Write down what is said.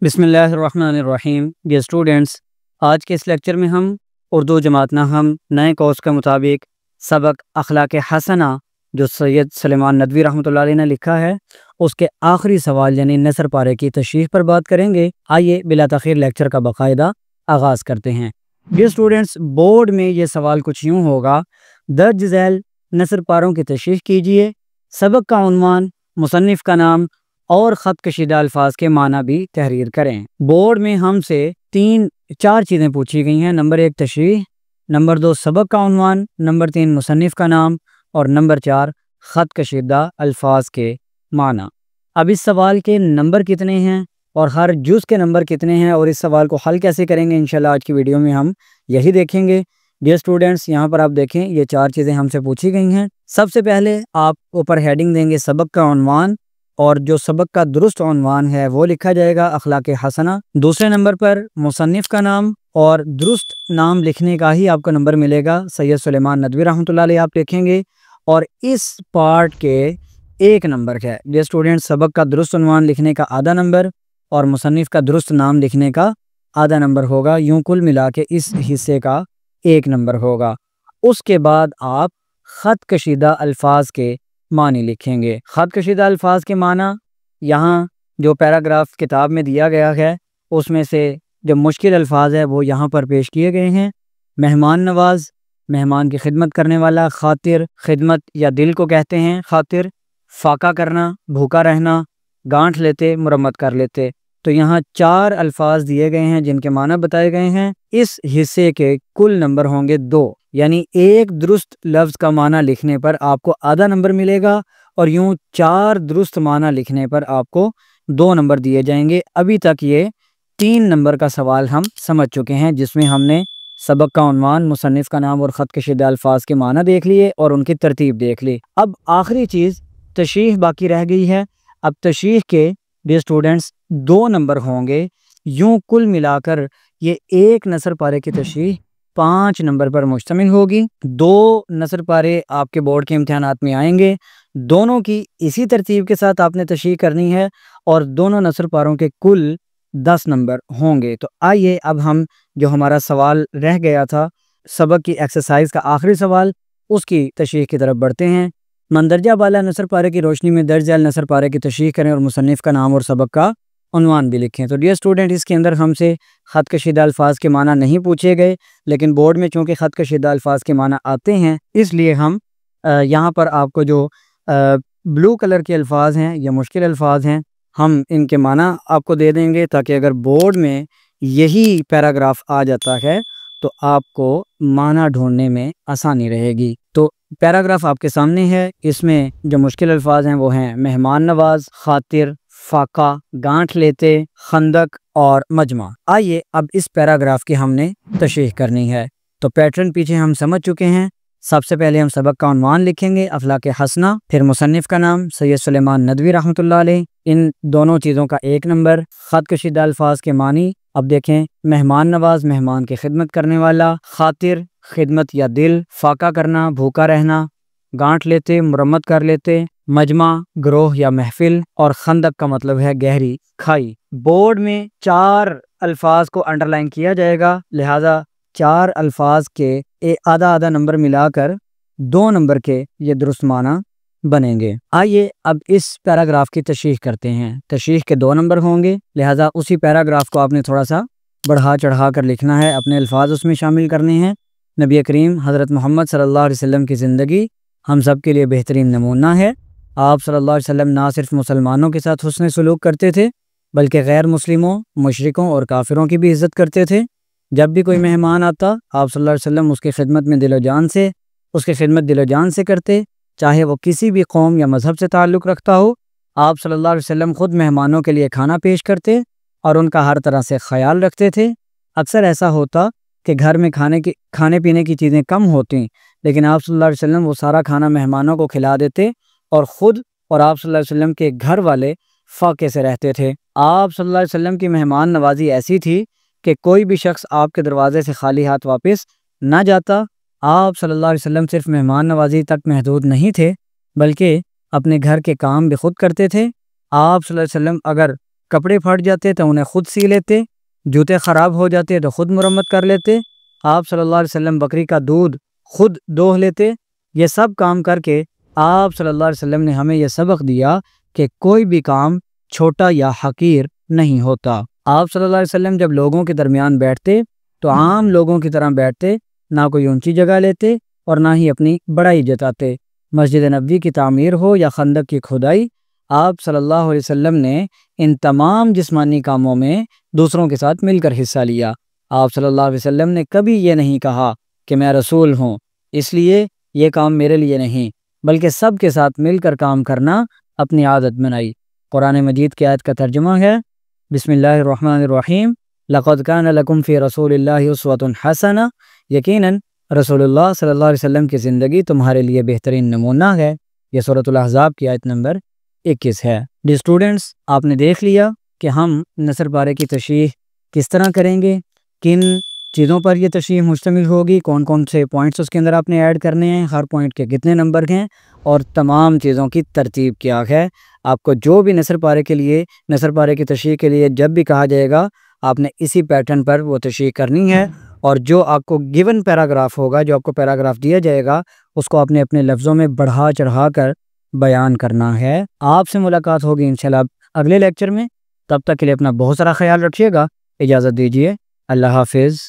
बिस्मिल्लाहिर्रहमानिर्रहीम। Dear students, आज के इस लेक्चर में हम उर्दू जमात नहम नए कोर्स के मुताबिक सबक अखलाक हसना जो सैयद सुलेमान नदवी रहमतुल्लाह अलैह ने लिखा है उसके आखिरी सवाल यानी नसर पारे की तशरीह पर बात करेंगे। आइए बिला तखीर लेक्चर का बाकायदा आगाज़ करते हैं। डियर स्टूडेंट्स, बोर्ड में ये सवाल कुछ यूँ होगा, दर्ज झैल नसर पारों की तशरीह कीजिए, सबक का उन्वान, मुसन्निफ़ का नाम और ख़त कशीदा अल्फाज के माना भी तहरीर करें। बोर्ड में हमसे चार चीज़ें पूछी गई हैं। नंबर 1 तशरीह, नंबर 2 सबक का उन्वान, नंबर 3 मुसन्निफ़ का नाम और नंबर 4 ख़त कशीदा अल्फाज के माना। अब इस सवाल के नंबर कितने हैं और हर जुज़ के नंबर कितने हैं और इस सवाल को हल कैसे करेंगे, इंशाल्लाह आज की वीडियो में हम यही देखेंगे। डियर स्टूडेंट्स, यहाँ पर आप देखें ये चार चीज़ें हमसे पूछी गई हैं। सबसे पहले आप ऊपर हेडिंग देंगे सबक का उन्वान और जो सबक का दुरुस्त उन्वान है वो लिखा जाएगा अखलाक हसना। दूसरे नंबर पर मुसन्निफ़ का नाम और दुरुस्त नाम लिखने का ही आपको नंबर मिलेगा, सैयद सुलेमान नदवी रहमतुल्लाह अलैह आप लिखेंगे और इस पार्ट के 1 नंबर है। डियर स्टूडेंट्स, सबक का दुरुस्त उन्वान लिखने का आधा नंबर और मुसन्निफ़ का दुरुस्त नाम लिखने का आधा नंबर होगा। यूँ कुल मिला के इस हिस्से का 1 नंबर होगा। उसके बाद आप ख़त कशीदा अल्फाज के मानी लिखेंगे। ख़त कशीदा अल्फाज के माना यहाँ जो पैराग्राफ किताब में दिया गया है उसमें से जो मुश्किल अल्फाज है वो यहाँ पर पेश किए गए हैं। मेहमान नवाज, मेहमान की खिदमत करने वाला। खातिर, खिदमत या दिल को कहते हैं खातिर। फाका करना, भूखा रहना। गांठ लेते, मुरम्मत कर लेते। तो यहाँ 4 अल्फाज दिए गए हैं जिनके माना बताए गए हैं। इस हिस्से के कुल नंबर होंगे 2, यानी एक दुरुस्त लफ्ज़ का माना लिखने पर आपको आधा नंबर मिलेगा और यूँ 4 दुरुस्त माना लिखने पर आपको 2 नंबर दिए जाएंगे। अभी तक ये 3 नंबर का सवाल हम समझ चुके हैं जिसमें हमने सबक का उन्वान, मुसन्निफ़ का नाम और ख़त कशीदा अल्फाज के माना देख लिए और उनकी तरतीब देख ली। अब आखिरी चीज़ तशरीह बाकी रह गई है। अब तशरीह के डियर स्टूडेंट्स 2 नंबर होंगे। यूँ कुल मिलाकर ये एक नसर पारे की तशरीह 5 नंबर पर मुश्तमिल होगी। 2 नसर पारे आपके बोर्ड के इम्तिहानात में आएंगे। दोनों की इसी तरतीब के साथ आपने तशरीह करनी है और दोनों नसर पारों के कुल 10 नंबर होंगे। तो आइए अब हम जो हमारा सवाल रह गया था सबक की एक्सरसाइज का आखिरी सवाल, उसकी तशरीह की तरफ बढ़ते हैं। मंदरजा वाला नसर पारे की रोशनी में दर्ज झैल नसर पारे की तशरीह करें और मुसन्निफ़ का नाम और सबक का उन्वान भी लिखें। तो डियर स्टूडेंट, इसके अंदर हमसे ख़त कशीदा अल्फाज के माना नहीं पूछे गए, लेकिन बोर्ड में चूँकि ख़त कशीदा अल्फाज के माना आते हैं इसलिए हम यहाँ पर आपको जो ब्लू कलर के अल्फाज हैं या मुश्किल अल्फाज हैं हम इनके माना आपको दे देंगे ताकि अगर बोर्ड में यही पैराग्राफ आ जाता है तो आपको माना ढूंढने में आसानी रहेगी। तो पैराग्राफ आपके सामने है। इसमें जो मुश्किल अल्फाज हैं वो हैं मेहमान नवाज, खातिर, फाका, गांठ लेते, खंदक और मजमा। आइए अब इस पैराग्राफ की हमने तशरीह करनी है। तो पैटर्न पीछे हम समझ चुके हैं। सबसे पहले हम सबक का उन्वान लिखेंगे अखलाक हसना, फिर मुसन्निफ़ का नाम सैयद सुलेमान नदवी रहमतुल्लाह अलैह, इन दोनों चीज़ों का 1 नंबर। ख़त कशीदा अल्फाज के मानी अब देखें, मेहमान नवाज मेहमान की खिदमत करने वाला, खातिर खिदमत या दिल, फाका करना भूखा रहना, गांठ लेते मुरम्मत कर लेते, मजमा ग्रोह या महफिल और खंदक का मतलब है गहरी खाई। बोर्ड में 4 अल्फाज को अंडरलाइन किया जाएगा, लिहाजा 4 अल्फाज के आधा आधा नंबर मिलाकर 2 नंबर के ये दुरुस्त माना बनेंगे। आइए अब इस पैराग्राफ की तशरीह करते हैं। तशरीह के 2 नंबर होंगे, लिहाजा उसी पैराग्राफ को आपने थोड़ा सा बढ़ा चढ़ा कर लिखना है, अपने अल्फाज उसमें शामिल करने हैं। नबी करीम हज़रत मोहम्मद सल्लल्लाहु अलैहि वसल्लम की ज़िंदगी हम सब के लिए बेहतरीन नमूना है। आप सल्लल्लाहु अलैहि वसल्लम ना सिर्फ मुसलमानों के साथ हुस्न सलूक करते थे बल्कि गैर मुस्लिमों, मुशरिकों और काफिरों की भी इज़्ज़त करते थे। जब भी कोई मेहमान आता आप सल्लल्लाहु अलैहि वसल्लम उसकी खिदमत में दिलो जान से करते, चाहे वो किसी भी कौम या मज़हब से ताल्लुक़ रखता हो। आप सल्लल्लाहु अलैहि वसल्लम ख़ुद मेहमानों के लिए खाना पेश करते और उनका हर तरह से ख्याल रखते थे। अक्सर ऐसा होता कि घर में खाने पीने की चीज़ें कम होती, लेकिन आप सल्लल्लाहु अलैहि वसल्लम वो सारा खाना मेहमानों को खिला देते और ख़ुद और आप सल्लल्लाहु अलैहि वसल्लम के घर वाले फाके से रहते थे। आप सल्लल्लाहु अलैहि वसल्लम की मेहमान नवाजी ऐसी थी कि कोई भी शख्स आपके दरवाजे से खाली हाथ वापस ना जाता। आप सल्लल्लाहु अलैहि वसल्लम सिर्फ मेहमान नवाजी तक महदूद नहीं थे बल्कि अपने घर के काम भी खुद करते थे। आप सल्लल्लाहु अलैहि वसल्लम अगर کپڑے پھٹ جاتے تو انہیں خود سی لیتے، جوتے خراب ہو جاتے تو خود مرمت کر لیتے، آپ صلی اللہ علیہ وسلم بکری کا دودھ خود دوہ لیتے۔ یہ سب کام کر کے آپ صلی اللہ علیہ وسلم نے ہمیں یہ سبق دیا کہ کوئی بھی کام چھوٹا یا حقیر نہیں ہوتا۔ آپ صلی اللہ علیہ وسلم جب لوگوں کے درمیان بیٹھتے تو عام لوگوں کی طرح بیٹھتے، نہ کوئی اونچی جگہ لیتے اور نہ ہی اپنی بڑائی جتاتے۔ مسجد نبوی کی تعمیر ہو یا خندق کی کھدائی، آپ صلی اللہ علیہ وسلم نے ان تمام جسمانی کاموں میں دوسروں کے ساتھ مل کر حصہ لیا۔ آپ صلی اللہ علیہ وسلم نے کبھی یہ نہیں کہا کہ میں رسول ہوں اس لیے یہ کام میرے لیے نہیں، بلکہ سب کے ساتھ مل کر کام کرنا اپنی عادت بنائی۔ قرآن مجید کی آیت کا ترجمہ ہے، بسم اللہ الرحمن الرحیم، لقد کان لکم فی رسول اللہ اسوۃ حسنہ، یقیناً رسول اللہ صلی اللہ علیہ وسلم کی زندگی تمہارے لیے بہترین نمونہ ہے۔ یہ سورۃ الاحزاب کی آیت نمبر 21 ہے۔ ڈی اسٹوڈنٹس، آپ نے دیکھ لیا کہ ہم نثر پارے کی تشریح کس طرح کریں گے، کن چیزوں پر یہ تشریح مشتمل ہوگی، کون کون سے پوائنٹس اس کے اندر آپ نے ایڈ کرنے ہیں، ہر پوائنٹ کے کتنے نمبر ہیں، اور تمام چیزوں کی ترتیب کیا ہے۔ آپ کو جو بھی نثر پارے کے لیے، نثر پارے کی تشریح کے لیے جب بھی کہا جائے گا، آپ نے اسی پیٹرن پر وہ تشریح کرنی ہے، اور جو آپ کو گیون پیراگراف ہوگا، جو آپ کو پیراگراف دیا جائے گا، اس کو آپ نے اپنے لفظوں میں بڑھا چڑھا کر بیان کرنا ہے۔ آپ سے ملاقات ہوگی انشاءاللہ اگلے لیکچر میں، تب تک کے لیے اپنا بہت سارا خیال رکھیے گا۔ اجازت دیجیے، اللہ حافظ۔